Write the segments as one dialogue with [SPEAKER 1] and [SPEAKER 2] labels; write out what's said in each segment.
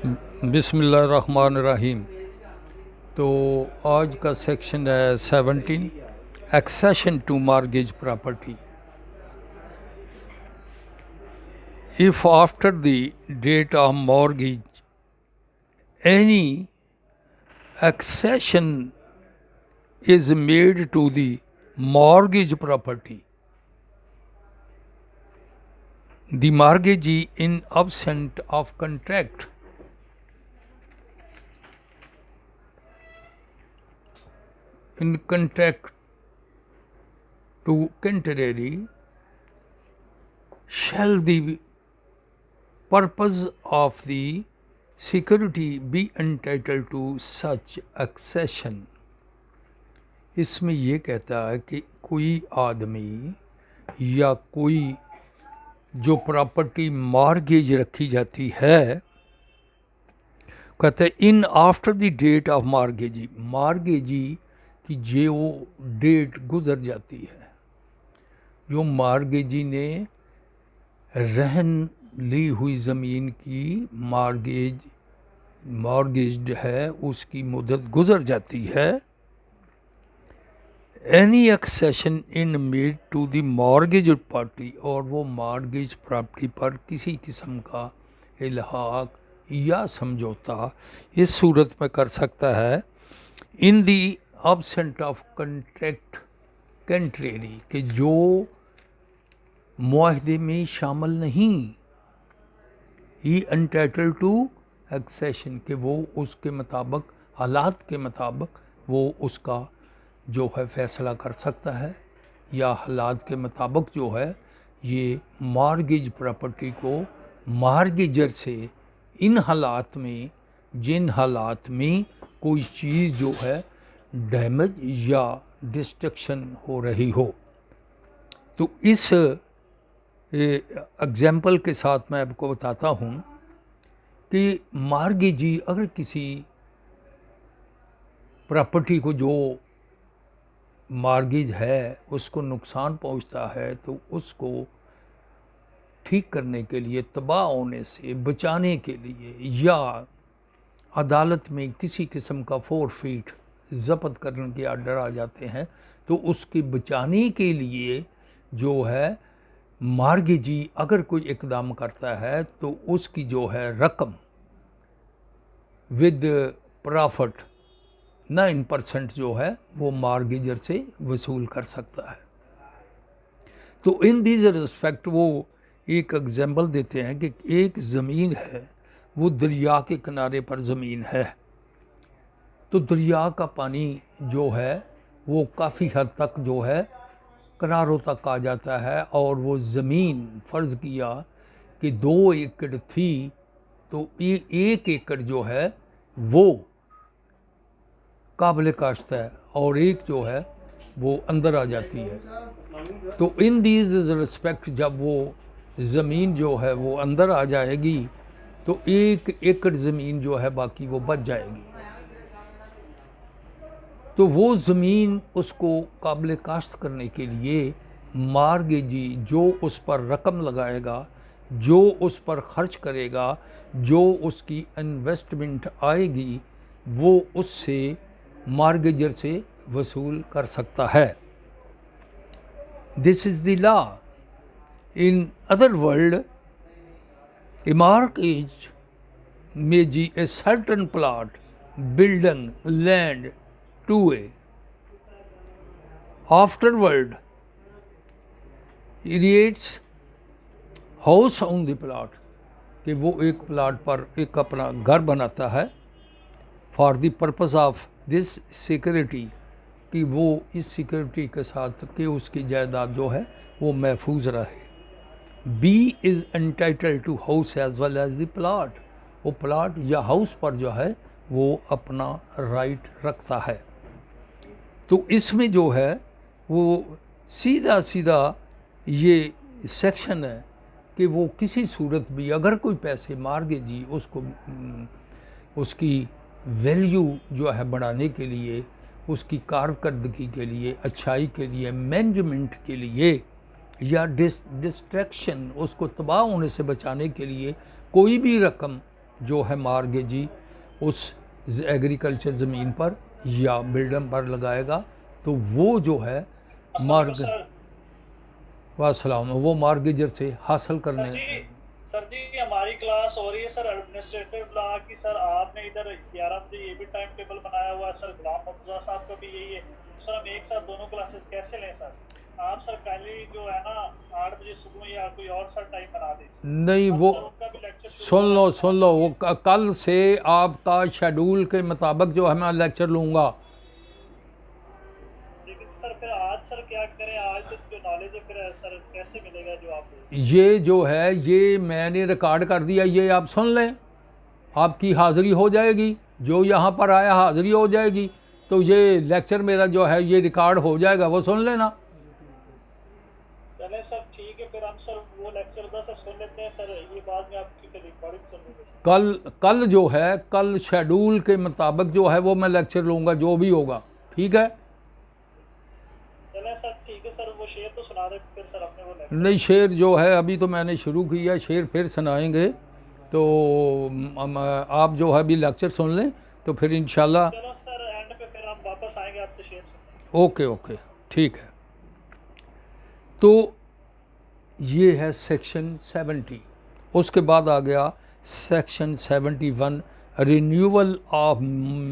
[SPEAKER 1] बिस्मिल्लाहिर्रहमानिर्रहीम। तो आज का सेक्शन है 17, accession to mortgage property. If after the date of mortgage any accession is made to the mortgage property, the mortgagee in absent of contract in contract to contrary shall the purpose of the security be entitled to such accession। इसमें ये कहता है कि कोई आदमी या कोई जो प्रॉपर्टी मॉर्गेज रखी जाती है, कहते हैं in after the date of mortgagee की जो डेट गुजर जाती है, जो मॉर्गेजी ने रहन ली हुई ज़मीन की मॉर्गेज्ड है, उसकी मुद्दत गुजर जाती है। Any accession in made to the mortgage party, और वो मॉर्गेज प्रॉपर्टी पर किसी किस्म का इल्हाक या समझौता इस सूरत में कर सकता है इन दी एब्सेंट ऑफ कंट्रैक्ट कंट्रेरी, कि जो मुआहदे में शामिल नहीं, ही एंटाइटल टू एक्सेशन, के वो उसके मुताबिक हालात के मुताबिक वो उसका जो है फ़ैसला कर सकता है, या हालात के मुताबिक जो है ये मॉर्गेज प्रॉपर्टी को मॉर्गेजर से इन हालात में, जिन हालात में कोई चीज़ जो है डैमेज या डिस्ट्रक्शन हो रही हो। तो इस एग्जाम्पल के साथ मैं आपको बताता हूँ कि मॉर्गेजी अगर किसी प्रॉपर्टी को जो मॉर्गेज है उसको नुकसान पहुँचता है, तो उसको ठीक करने के लिए, तबाह होने से बचाने के लिए, या अदालत में किसी किस्म का फोरफीट ज़ब्त करने के आर्डर आ जाते हैं, तो उसके बचाने के लिए जो है मॉर्गेजी अगर कोई इकदाम करता है तो उसकी जो है रकम विद प्रॉफिट 9% जो है वो मॉर्गेजर से वसूल कर सकता है। तो इन दीज रिस्पेक्ट वो एक एग्जाम्पल देते हैं कि एक ज़मीन है, वो दरिया के किनारे पर ज़मीन है, तो दरिया का पानी जो है वो काफ़ी हद तक जो है किनारों तक आ जाता है, और वो ज़मीन फ़र्ज़ किया कि 2 एकड़ थी, तो 1 एकड़ जो है वो काबिल काश्त है और एक जो है वो अंदर आ जाती है। तो इन दीज रिस्पेक्ट जब वो ज़मीन जो है वो अंदर आ जाएगी तो 1 एकड़ ज़मीन जो है बाकी वो बच जाएगी। तो वो ज़मीन उसको काबिल काश्त करने के लिए मॉर्गेजी जो उस पर रकम लगाएगा, जो उस पर ख़र्च करेगा, जो उसकी इन्वेस्टमेंट आएगी, वो उससे मॉर्गेजर से वसूल कर सकता है। This is the law. In other word, A mortgage may be a certain plot, building, land to a afterward creates house on the plot, कि वो एक प्लाट पर एक अपना घर बनाता है for the purpose of this security, कि वो इस सिक्योरिटी के साथ कि उसकी जायदाद जो है वो महफूज रहे। B is entitled to house as well as the plot, वो प्लाट या हाउस पर जो है वो अपना राइट रखता है। तो इसमें जो है वो सीधा सीधा ये सेक्शन है कि वो किसी सूरत भी अगर कोई पैसे मॉर्गेजी उसको उसकी वैल्यू जो है बढ़ाने के लिए, उसकी कारकर्दगी के लिए, अच्छाई के लिए, मैनेजमेंट के लिए, या डिस्ट्रैक्शन उसको तबाह होने से बचाने के लिए कोई भी रकम जो है मार्गेजी उस एग्रीकल्चर ज़मीन पर या बिल्डम पर लगाएगा, तो वो जो है मार्ग वासलाम वो मार्गेजर से हासिल करने।
[SPEAKER 2] सर जी हमारी क्लास हो रही है सर एडमिनिस्ट्रेटिव लॉ की। सर आपने इधर 11 बजे ये भी टाइम टेबल बनाया हुआ है सर, गुलाम मुर्तजा साहब का भी यही है। सर हम एक साथ दोनों क्लासेस कैसे लें सर? आप सर काइंडली जो है ना 8 बजे सुबह या कोई और सर टाइम बना दीजिए।
[SPEAKER 1] नहीं,
[SPEAKER 2] हम
[SPEAKER 1] वो
[SPEAKER 2] सर उनका भी लेक्चर शुरू
[SPEAKER 1] सुन लो, वो कल से आपका शेड्यूल के मुताबिक जो है मैं लेक्चर लूँगा।
[SPEAKER 2] लेकिन सर फिर आज सर क्या करें? आज तो जो नॉलेज है फिर सर कैसे मिलेगा जो आप
[SPEAKER 1] ये जो है ये मैंने रिकॉर्ड कर दिया, ये आप सुन लें, आपकी हाज़िरी हो जाएगी, जो यहाँ पर आया हाज़िरी हो जाएगी, तो ये लेक्चर मेरा जो है ये रिकॉर्ड हो जाएगा, वो सुन लेना।
[SPEAKER 2] चले सर ठीक है, फिर हम सर वो लेक्चर 10 सुन लेते हैं सर, ये बाद में आपकी फिर रिकॉर्डिंग सुन लेंगे सर।
[SPEAKER 1] कल जो है, कल शेड्यूल के मुताबिक जो है वो मैं लेक्चर लूँगा, जो भी होगा, ठीक है?
[SPEAKER 2] चले सर ठीक है सर, वो शेर तो सुना दे फिर सर अपने वो लेक्चर।
[SPEAKER 1] नहीं, शेर जो है अभी तो मैंने शुरू किया, शेर फिर सुनाएंगे, तो आप जो है अभी लेक्चर सुन लें, तो फिर इंशाल्लाह।
[SPEAKER 2] चलो सर एंड पे फिर हम वापस आएंगे आपसे शेर सुनने।
[SPEAKER 1] ओके ओके, ठीक है। तो ये है सेक्शन 70। उसके बाद आ गया सेक्शन 71, रिन्यूअल ऑफ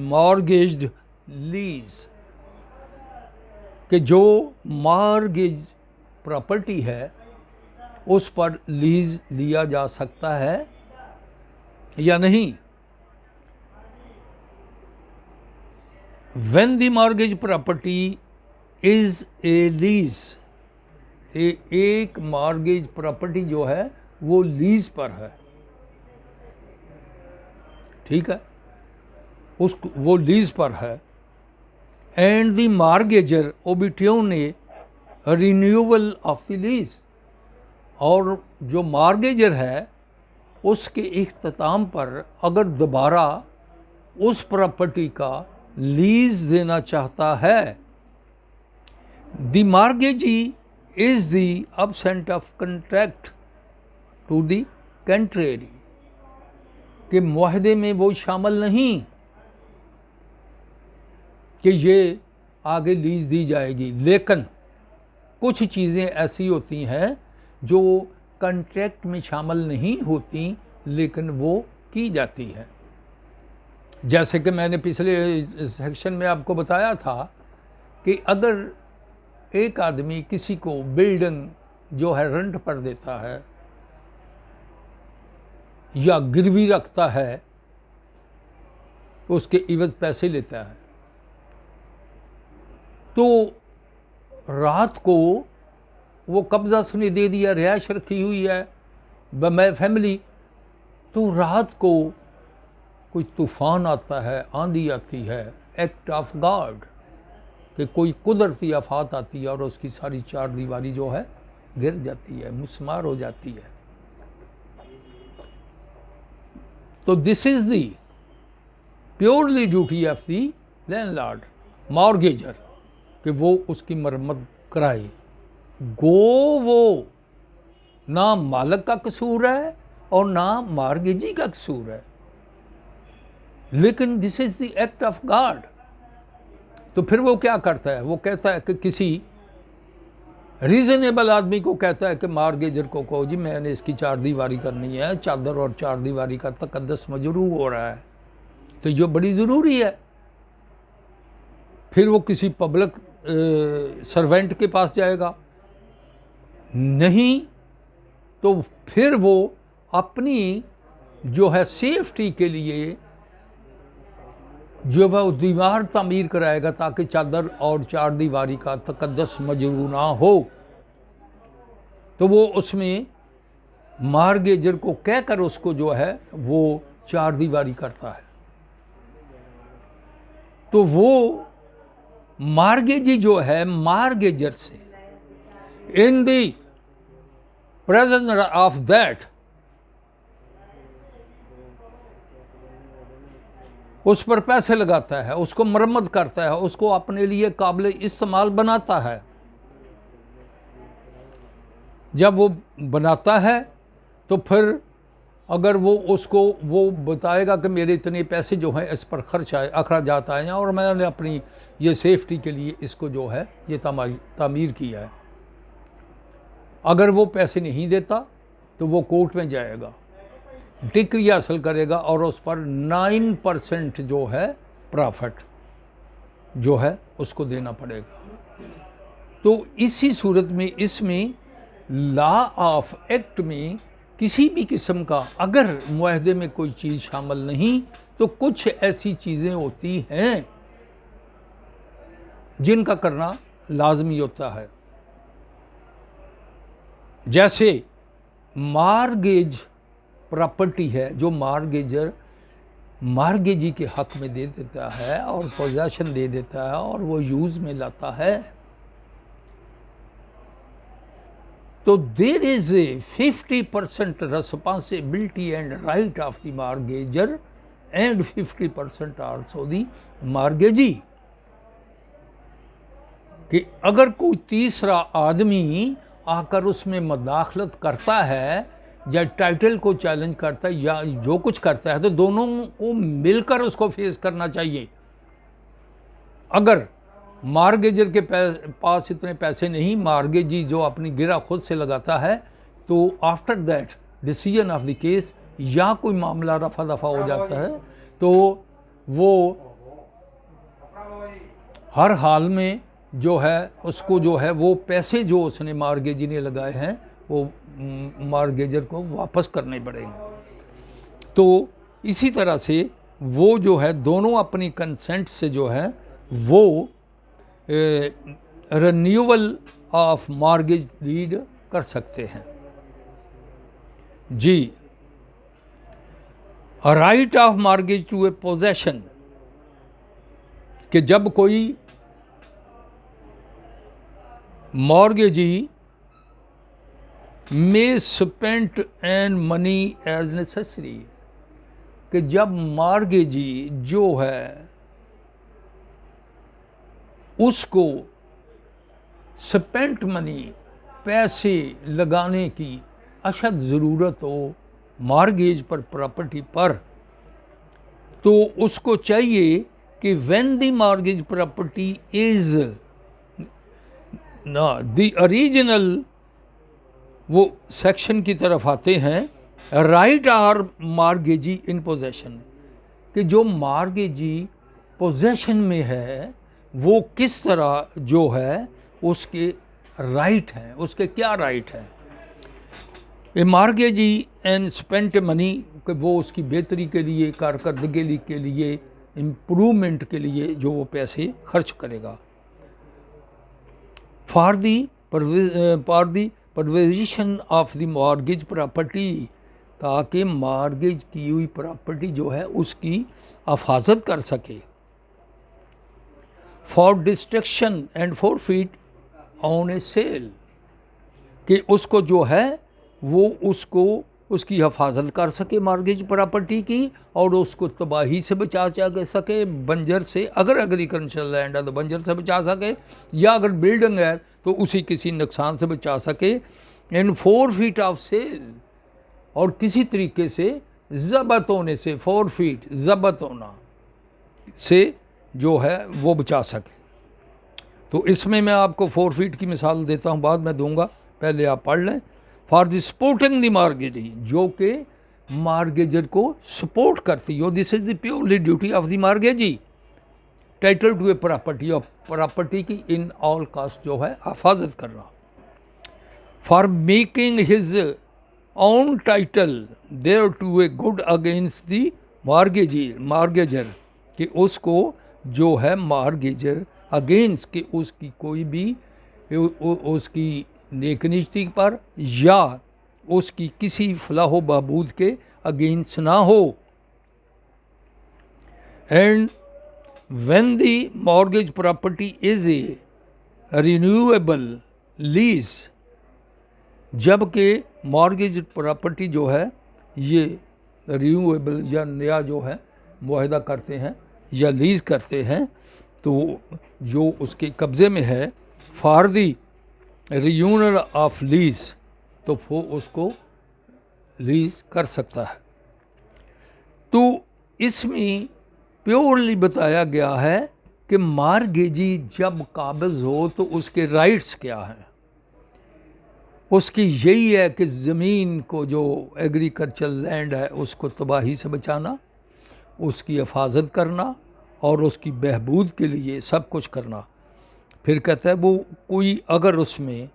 [SPEAKER 1] मॉर्गेज्ड लीज, कि जो मॉर्गेज प्रॉपर्टी है उस पर लीज लिया जा सकता है या नहीं। When the mortgage property is a lease, एक मॉर्गेज प्रॉपर्टी जो है वो लीज पर है, ठीक है, उसको वो लीज पर है, and the mortgager obtain renewal of the lease, और जो मॉर्गेजर है उसके इख्तिताम पर अगर दोबारा उस प्रॉपर्टी का लीज देना चाहता है, the mortgagee is the absent of contract to the contrary, कि मुआहदे में वो शामिल नहीं कि ये आगे लीज दी जाएगी, लेकिन कुछ चीज़ें ऐसी होती हैं जो कॉन्ट्रैक्ट में शामिल नहीं होती लेकिन वो की जाती है। जैसे कि मैंने पिछले सेक्शन में आपको बताया था कि अगर एक आदमी किसी को बिल्डिंग जो है रेंट पर देता है या गिरवी रखता है, उसके इवज पैसे लेता है, तो रात को वो कब्ज़ा उसने दे दिया, रिहाइश रखी हुई है मैं फैमिली, तो रात को कोई तूफ़ान आता है, आंधी आती है, एक्ट ऑफ गॉड, कि कोई कुदरती आफत आती है और उसकी सारी चार दीवारी जो है गिर जाती है, मुसमार हो जाती है। तो this is the purely duty of the landlord, mortgagor, कि वो उसकी मरम्मत कराए। गो वो ना मालिक का कसूर है और ना मॉर्गेजी का कसूर है, लेकिन this is the act of God. तो फिर वो क्या करता है, वो कहता है कि किसी रीज़नेबल आदमी को कहता है कि मॉर्गेजर को कहो जी मैंने इसकी चार दीवारी करनी है, चादर और चार दीवारी का तकद्दस मजरूह हो रहा है, तो ये बड़ी ज़रूरी है। फिर वो किसी पब्लिक सर्वेंट के पास जाएगा, नहीं तो फिर वो अपनी जो है सेफ्टी के लिए जो वह दीवार तामीर कराएगा ताकि चादर और चार दीवारी का तकद्दस मजरूह ना हो। तो वो उसमें मॉर्गेजर को कहकर उसको जो है वो चार दीवारी करता है। तो वो मॉर्गेजी जो है मॉर्गेजर से इन दी प्रेजेंस ऑफ दैट उस पर पैसे लगाता है, उसको मरम्मत करता है, उसको अपने लिए काबिल इस्तेमाल बनाता है। जब वो बनाता है तो फिर अगर वो उसको वो बताएगा कि मेरे इतने पैसे जो हैं इस पर खर्च आए अखराजात आए हैं और मैंने अपनी ये सेफ्टी के लिए इसको जो है ये तामीर किया है, अगर वो पैसे नहीं देता तो वो कोर्ट में जाएगा, डिक्री हासिल करेगा और उस पर 9% जो है प्रॉफिट जो है उसको देना पड़ेगा। तो इसी सूरत में इसमें लॉ ऑफ एक्ट में किसी भी किस्म का अगर मुआहदे में कोई चीज़ शामिल नहीं तो कुछ ऐसी चीज़ें होती हैं जिनका करना लाजमी होता है। जैसे मार्गेज प्रॉपर्टी है जो मार्गेजर मार्गेजी के हक में दे देता है और पोजेशन दे देता है और वो यूज़ में लाता है, तो there is a 50% responsibility and right of the mortgager and 50% also the mortgagee। कि अगर कोई तीसरा आदमी आकर उसमें मदाखलत करता है या टाइटल को चैलेंज करता है या जो कुछ करता है तो दोनों को मिलकर उसको फेस करना चाहिए। अगर मार्गेजर के पास इतने पैसे नहीं, मार्गेजी जो अपनी गिरा खुद से लगाता है, तो after that decision of the case या कोई मामला रफा दफा हो जाता है तो वो हर हाल में जो है उसको जो है वो पैसे जो उसने मार्गेजी ने लगाए हैं वो मार्गेजर को वापस करने पड़ेंगे। तो इसी तरह से वो जो है दोनों अपनी कंसेंट से जो है वो रिन्यूअल ऑफ मॉर्गेज डीड कर सकते हैं। जी, right of mortgage to a possession, कि जब कोई mortgagee may spend and money as necessary, कि जब मॉर्गेजी जो है उसको स्पेंट मनी पैसे लगाने की अशद ज़रूरत हो मॉर्गेज पर प्रॉपर्टी पर, तो उसको चाहिए कि when the mortgage property is the original, वो सेक्शन की तरफ आते हैं, right are mortgagee in possession, कि जो मॉर्गेजी पोजेशन में है वो किस तरह जो है उसके राइट हैं, उसके क्या राइट हैं। ए मॉर्गेजी एंड स्पेंट मनी, कि वो उसकी बेहतरी के लिए, कारकर्दगी के लिए, इम्प्रूवमेंट के लिए जो वो पैसे खर्च करेगा। For the preservation of the mortgage property, ताकि मॉर्गेज की हुई प्रॉपर्टी जो है उसकी हिफाजत कर सके। For destruction and forfeit on a sale, कि उसको जो है वो उसको उसकी हिफाजत कर सके मॉर्गेज प्रॉपर्टी की और उसको तबाही से बचा सके, बंजर से, अगर एग्रीकल्चरल लैंड है तो बंजर से बचा सके, या अगर बिल्डिंग है तो उसी किसी नुकसान से बचा सके। एंड फॉरफिट ऑफ सेल, और किसी तरीके से ज़ब्त होने से, फॉरफिट ज़ब्त होना से जो है वो बचा सके। तो इसमें मैं आपको फॉरफिट की मिसाल देता हूँ, बाद में दूंगा, पहले आप पढ़ लें। For the supporting the mortgagee, जो कि मॉर्गेजर को सपोर्ट करती हो, this is the purely duty of the mortgagee. Title to a property, और प्रॉपर्टी की इन ऑल कास्ट जो है हिफाजत करना। For making his own title there to a good against the mortgagor, कि उसको जो है मॉर्गेजर अगेंस्ट, कि उसकी कोई भी उसकी नेकनिष्ठी पर या उसकी किसी फलाह बहबूद के अगेंस्ट ना हो। And when the mortgage property is a renewable lease, जबकि मॉर्गेज प्रॉपर्टी जो है ये रिन्यूएबल या नया जो है मुआहदा करते हैं या लीज करते हैं, तो जो उसके कब्ज़े में है, फॉर दी रियूनल ऑफ लीज, तो वो उसको लीज कर सकता है। तो इसमें प्योरली बताया गया है कि मार्गेजी जब काबिज हो तो उसके राइट्स क्या हैं। उसकी यही है कि ज़मीन को, जो एग्रीकल्चर लैंड है, उसको तबाही से बचाना, उसकी हिफाजत करना और उसकी बहबूद के लिए सब कुछ करना। फिर कहता है वो कोई अगर उसमें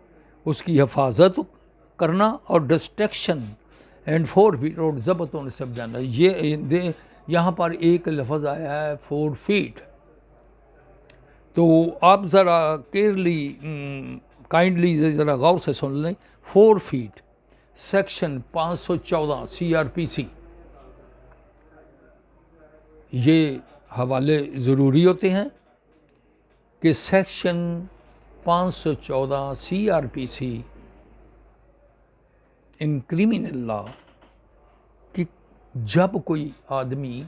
[SPEAKER 1] उसकी हिफाजत करना और डिस्ट्रक्शन एंड फोर फीट और ज़बत होने से बचाना। ये यहाँ पर एक लफ्ज़ आया है 4 फीट। तो आप ज़रा काइंडली ज़रा गौर से सुन लें। 4 फीट सेक्शन 514 CRPC, ये हवाले ज़रूरी होते हैं कि section 514 CRPC in criminal law कि जब कोई आदमी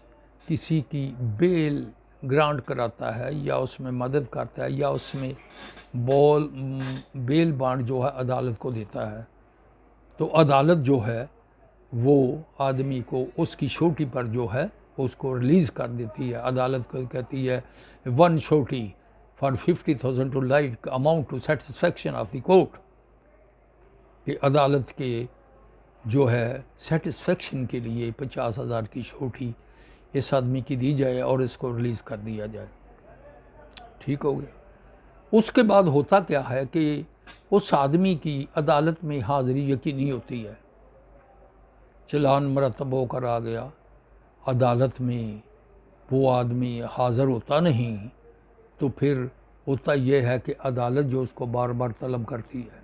[SPEAKER 1] किसी की बेल ग्रांट कराता है या उसमें मदद करता है या उसमें बेल बांड जो है अदालत को देता है, तो अदालत जो है वो आदमी को उसकी छोटी पर जो है उसको रिलीज़ कर देती है। अदालत को कहती है 1 छोटी for 50,000 to light amount to satisfaction of the court, कि अदालत के जो है सेटिस्फैक्शन के लिए 50,000 की छोटी इस आदमी की दी जाए और इसको रिलीज़ कर दिया जाए। ठीक हो गया। उसके बाद होता क्या है कि उस आदमी की अदालत में हाज़िरी यकीनी होती है। चलान मरतब होकर आ गया, अदालत में वो आदमी हाज़िर होता नहीं, तो फिर होता यह है कि अदालत जो उसको बार बार तलब करती है,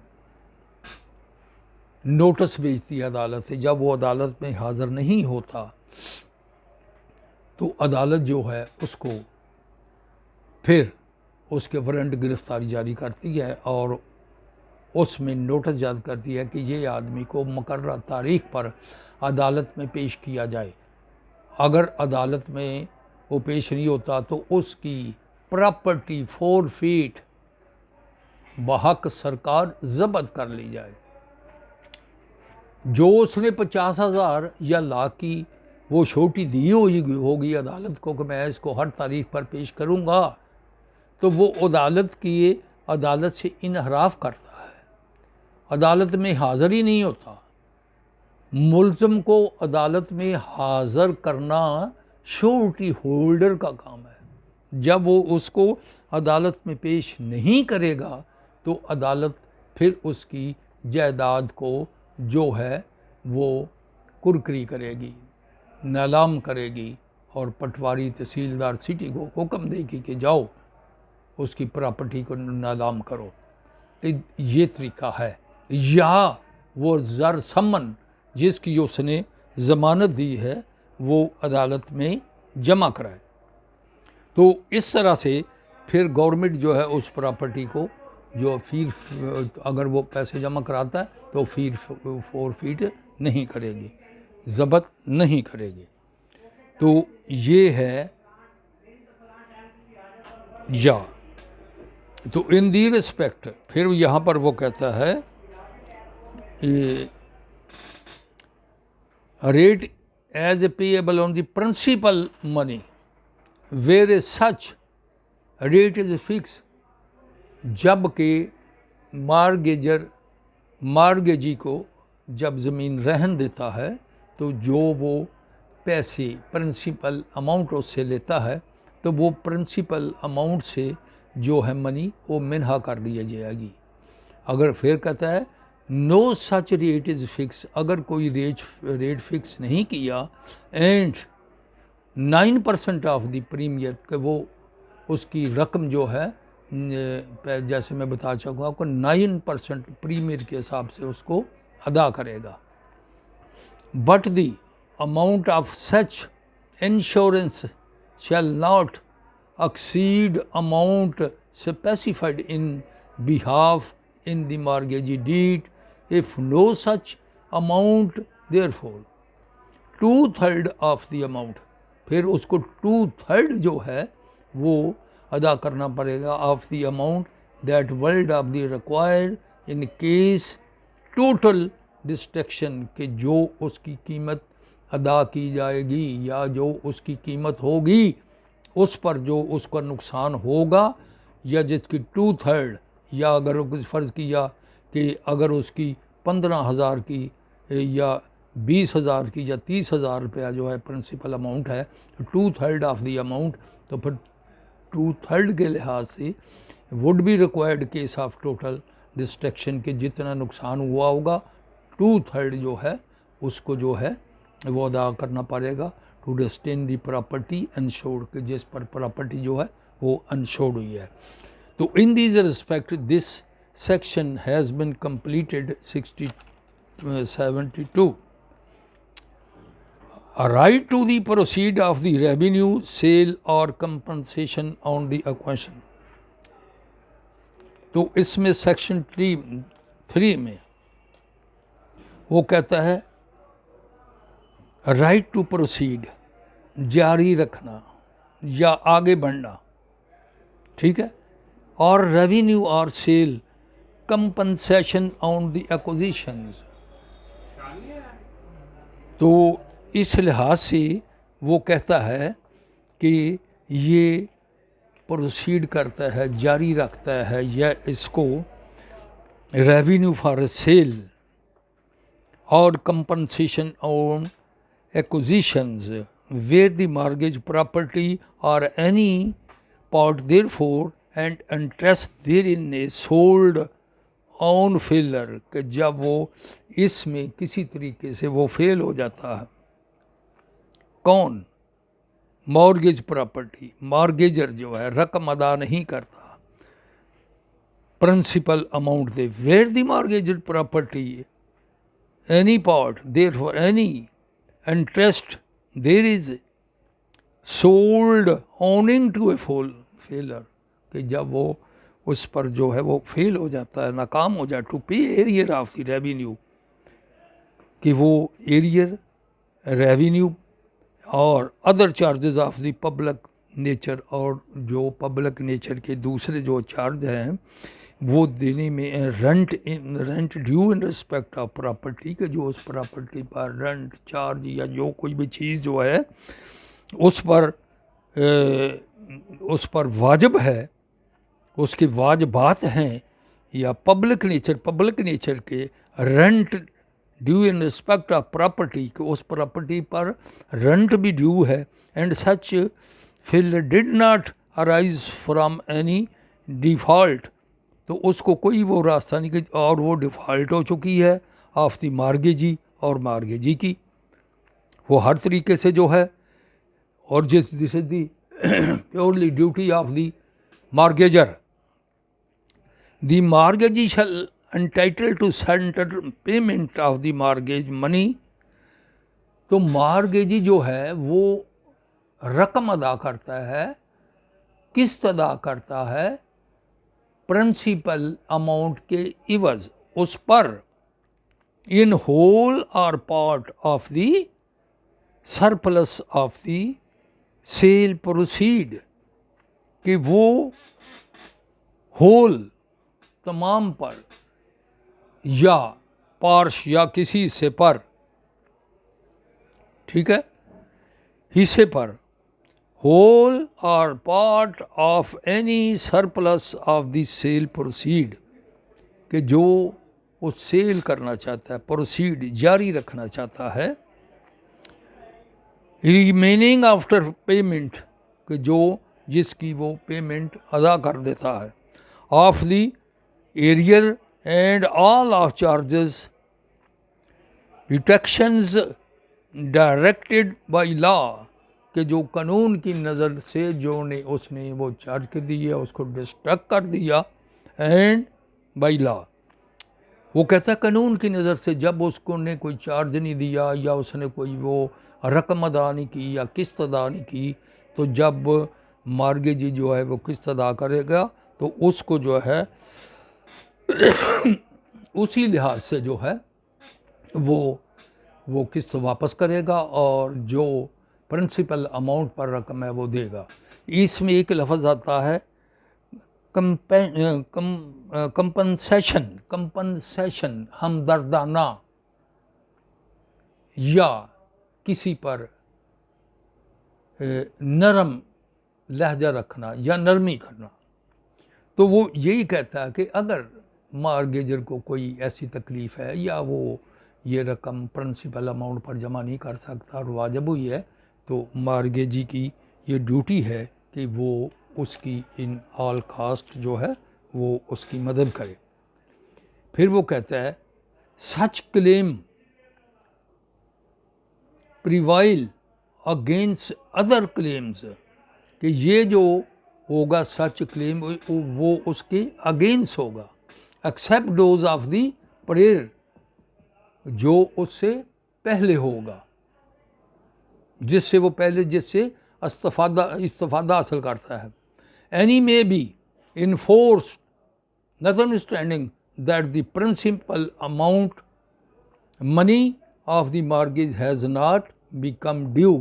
[SPEAKER 1] नोटिस भेजती है अदालत से। जब वो अदालत में हाज़िर नहीं होता तो अदालत जो है उसको फिर उसके वारंट गिरफ्तारी जारी करती है और उसमें नोटिस जारी करती है कि ये आदमी को मुकर्रर तारीख पर अदालत में पेश किया जाए। अगर अदालत में वो पेश नहीं होता तो उसकी प्रॉपर्टी 4 फीट बहक सरकार ज़ब्त कर ली जाए। जो उसने 50,000 या लाख की वो छोटी दी होगी अदालत को कि मैं इसको हर तारीख पर पेश करूँगा, तो वो अदालत से इनहराफ करता है, अदालत में हाज़िर ही नहीं होता। मुल्ज़म को अदालत में हाज़िर करना श्योरिटी होल्डर का काम है। जब वो उसको अदालत में पेश नहीं करेगा तो अदालत फिर उसकी जायदाद को जो है वो कुरकरी करेगी, नालाम करेगी और पटवारी तहसीलदार सिटी को हुक्म देगी कि जाओ उसकी प्रॉपर्टी को नालाम करो। तो ये तरीका है। या वो ज़र समन जिसकी उसने ज़मानत दी है वो अदालत में जमा कराए। तो इस तरह से फिर गवर्नमेंट जो है उस प्रॉपर्टी को जो फिर अगर वो पैसे जमा कराता है तो फिर 4 फीट नहीं करेगी, ज़ब्त नहीं करेगी। तो ये है या तो इन दी रिस्पेक्ट फिर यहाँ पर वो कहता है rate as a payable on the principal money where a such rate is fix. जबकि मार्गेजी को जब ज़मीन रहन देता है तो जो वो पैसे प्रिंसिपल अमाउंट उससे लेता है तो वो प्रिंसिपल अमाउंट से जो है मनी वो मिन्हा कर दिया जाएगी। अगर फिर कहता है no such rate is fix, अगर कोई रेट फिक्स नहीं किया एंड 9% ऑफ द प्रीमियर के वो उसकी रकम जो है जैसे मैं बता चुका आपको 9% प्रीमियर के हिसाब से उसको अदा करेगा। But the amount of such insurance shall not exceed amount specified in behalf in the mortgage deed if no such amount, therefore 2/3 of the amount, फिर उसको 2/3 जो है वो अदा करना पड़ेगा of the amount that will be required in case total destruction के जो उसकी कीमत अदा की जाएगी या जो उसकी कीमत होगी उस पर जो उसका नुकसान होगा, या जिसकी 2/3 या अगर कुछ फ़र्ज़ किया कि अगर उसकी 15,000 की या 20,000 की या 30,000 रुपया जो है प्रिंसिपल अमाउंट है, 2/3 ऑफ द अमाउंट, तो फिर 2/3 के लिहाज से would be required case of total destruction के जितना नुकसान हुआ होगा 2/3 जो है उसको जो है वो अदा करना पड़ेगा टू डिस्टेन दी प्रॉपर्टी अनशोर्ड, के जिस पर प्रॉपर्टी जो है वो अनशोर्ड हुई है। तो in these respect this section has been completed 72। A right to the proceed of the revenue, sale or compensation on the acquisition। तो इसमें सेक्शन 3 में वो कहता है राइट टू प्रोसीड, जारी रखना या आगे बढ़ना, ठीक है, और रेवेन्यू और sale, compensation on the acquisitions. तो इस लिहाज से वो कहता है कि ये प्रोसीड करता है, जारी रखता है, या इसको रेवेन्यू फॉर सेल और compensation on acquisitions where the mortgage property or any part therefore and interest therein is sold on failure, कि जब वो इसमें किसी तरीके से वो फेल हो जाता है, कौन, मॉर्गेज प्रॉपर्टी, मॉर्गेजर जो है रकम अदा नहीं करता प्रिंसिपल अमाउंट दे, where the mortgage property any part therefore any interest there is sold owning to a failure, कि जब वो उस पर जो है वो फेल हो जाता है, नाकाम हो जाए, टू पे एरियर ऑफ द रेवेन्यू, कि वो एरियर रेवेन्यू और other charges of the public nature, और जो पब्लिक नेचर के दूसरे जो चार्ज हैं वो देने में, rent due in respect of property, के जो उस प्रॉपर्टी पर रेंट चार्ज या जो कोई भी चीज़ जो है उस पर वाजिब है, उसके वाजिबात हैं, या पब्लिक नेचर के rent due in respect of property, के उस प्रॉपर्टी पर रेंट भी ड्यू है, and such failure did not arise from any default, तो उसको कोई वो रास्ता नहीं कि, और वो डिफ़ॉल्ट हो चुकी है ऑफ द मार्गेजी और मार्गेजी की, वो हर तरीके से जो है, और this is the purely duty of the mortgager, the mortgagee shall entitle to centre payment of the mortgage money. तो मार्गेजी जो है वो रकम अदा करता है, किस्त अदा करता है प्रिंसिपल अमाउंट के इवज, उस पर, इन होल और part of the surplus of the cell proceed, कि वो होल तमाम पर या पार्श या किसी हिस्से पर, ठीक है, हिस्से पर, होल और part of any surplus of the cell proceed, कि जो वो सेल करना चाहता है, प्रोसीड जारी रखना चाहता है, रिमेनिंग आफ्टर पेमेंट, कि जो जिसकी वो पेमेंट अदा कर देता है, of the arrear and all of charges deductions directed by law, कि जो कानून की नज़र से जो ने उसने वो चार्ज कर दिया, उसको डिस्ट्रक्ट कर दिया, एंड बाय लॉ, वो कहता है कानून की नज़र से जब उसको ने कोई चार्ज नहीं दिया या उसने कोई वो रकम अदा नहीं की या किस्त अदा नहीं की, तो जब मार्गेजी जो है वो किस्त अदा करेगा तो उसको जो है उसी लिहाज से जो है वो किस्त वापस करेगा और जो प्रिंसिपल अमाउंट पर रकम है वो देगा। इसमें एक लफ्ज़ आता है कंपनसेशन, हमदर्दाना, या किसी पर नरम लहजा रखना या नरमी करना। तो वो यही कहता है कि अगर मार्गेजर को कोई ऐसी तकलीफ़ है या वो ये रकम प्रिंसिपल अमाउंट पर जमा नहीं कर सकता और वाजिब हुई है, तो मार्गेजी की ये ड्यूटी है कि वो उसकी इन ऑल कास्ट जो है वो उसकी मदद करे। फिर वो कहता है सच क्लेम प्रिवाइल अगेंस्ट अदर क्लेम्स, कि ये जो होगा सच क्लेम वो उसके अगेंस्ट होगा, except those of the prayer, जो उससे पहले होगा, जिससे वो पहले जिससे इस्तिफादा हासिल करता है। Any may be enforce notwithstanding that the principal amount money of the mortgage has not become due,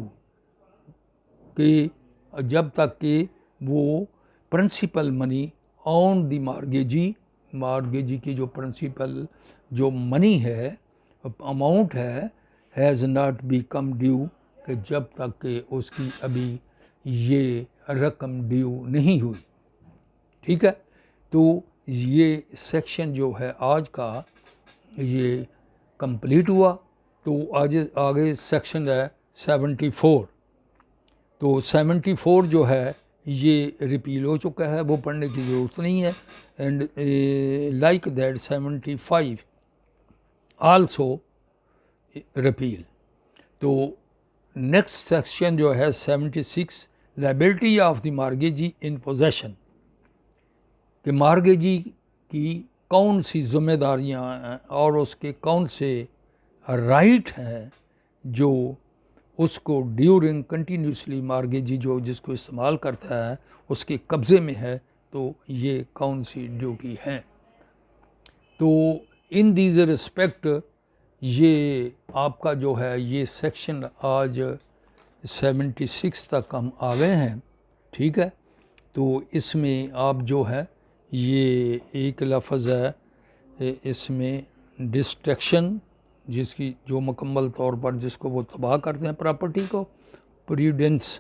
[SPEAKER 1] कि जब तक कि वो principal money on the mortgagee की जो प्रिंसिपल जो मनी है अमाउंट है हैज़ नॉट बिकम ड्यू, कि जब तक कि उसकी अभी ये रकम ड्यू नहीं हुई। ठीक है, तो ये सेक्शन जो है आज का ये कंप्लीट हुआ। तो आगे सेक्शन है 74। तो 74 जो है ये रिपील हो चुका है, वो पढ़ने की ज़रूरत नहीं है। And like that 75 also repeal. तो नेक्स्ट सेक्शन जो है 76 liability of the mortgagee in possession, कि मार्गेजी की कौन सी जिम्मेदारियां हैं और उसके कौन से राइट हैं जो उसको ड्यूरिंग कंटिन्यूसली मार्गेजी जो जिसको इस्तेमाल करता है उसके कब्ज़े में है, तो ये कौन सी ड्यूटी हैं। तो इन दीज रिस्पेक्ट ये आपका जो है ये सेक्शन आज 76 तक हम आ गए हैं। ठीक है, तो इसमें आप जो है ये एक लफ्ज़ है इसमें डिस्ट्रैक्शन, जिसकी जो मुकम्मल तौर पर जिसको वो तबाह करते हैं प्रॉपर्टी को, प्रूडेंस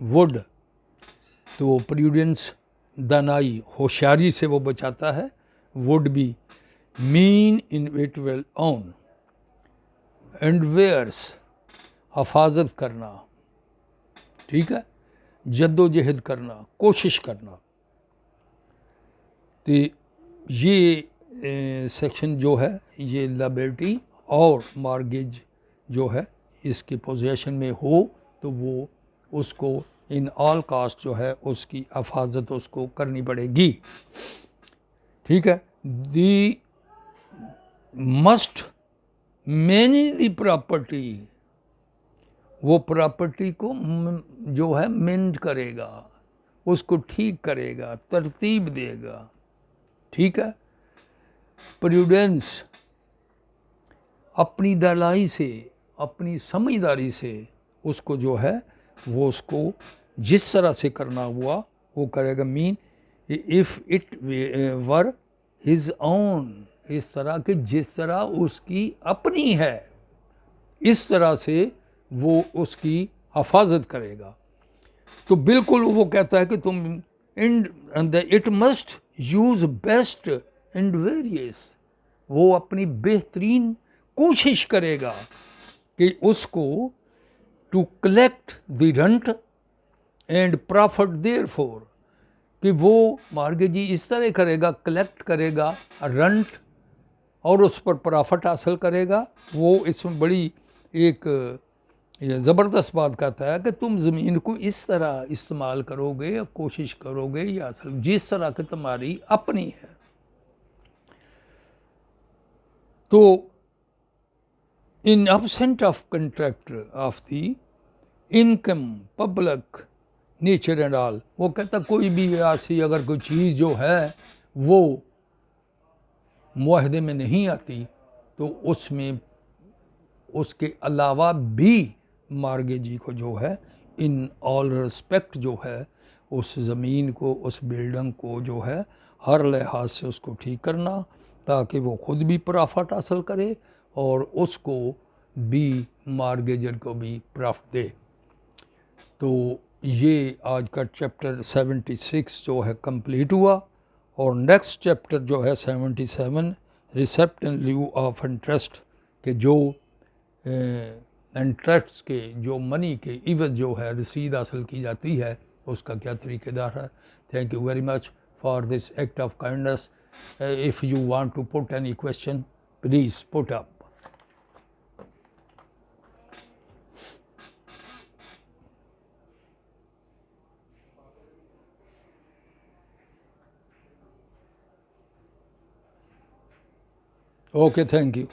[SPEAKER 1] वुड, तो प्रूडेंस दानाई होशियारी से वो बचाता है, वुड भी mean in it will on, and वेयर्स हफाजत करना। ठीक है, जद्दोजहद करना, कोशिश करना। तो ये सेक्शन जो है ये लायबिलिटी और मार्गेज जो है इसके पोजेशन में हो तो वो उसको इन ऑल कास्ट जो है उसकी हफाजत उसको करनी पड़ेगी। ठीक है, दी मस्ट मैनेज दी प्रॉपर्टी, वो प्रॉपर्टी को जो है मेंड करेगा, उसको ठीक करेगा, तरतीब देगा। ठीक है, प्रूडेंस अपनी दलाई से अपनी समझदारी से उसको जो है वो उसको जिस तरह से करना हुआ वो करेगा। Mean if it were his own, इस तरह कि जिस तरह उसकी अपनी है इस तरह से वो उसकी हफाजत करेगा। तो बिल्कुल वो कहता है कि तुम it must use best and various, वो अपनी बेहतरीन कोशिश करेगा कि उसको to collect the rent and profit therefore, कि वो मार्गेजी इस तरह करेगा, कलेक्ट करेगा रेंट और उस पर प्रॉफिट हासिल करेगा। वो इसमें बड़ी एक ज़बरदस्त बात कहता है कि तुम ज़मीन को इस तरह इस्तेमाल करोगे या कोशिश करोगे या जिस तरह की तुम्हारी अपनी है। तो in absent of contract of the income public nature and all, वो कहता कोई भी ऐसी अगर कोई चीज़ जो है वो मुआहदे में नहीं आती तो उसमें उसके अलावा भी मार्गेजी को जो है इन ऑल रिस्पेक्ट जो है उस ज़मीन को उस बिल्डिंग को जो है हर लिहाज से उसको ठीक करना ताकि वो ख़ुद भी प्रॉफिट हासिल करे और उसको बी मार्गेजर को भी प्रॉफिट दे। तो ये आज का चैप्टर 76 जो है कंप्लीट हुआ, और नेक्स्ट चैप्टर जो है 77 रिसेप्ट एंड लीव ऑफ इंटरेस्ट के जो इंटरेस्ट के जो मनी के इवज जो है रसीद हासिल की जाती है उसका क्या तरीक़ेदार है। Thank you very much for this act of kindness. If you want to put any question please put up. Okay, thank you.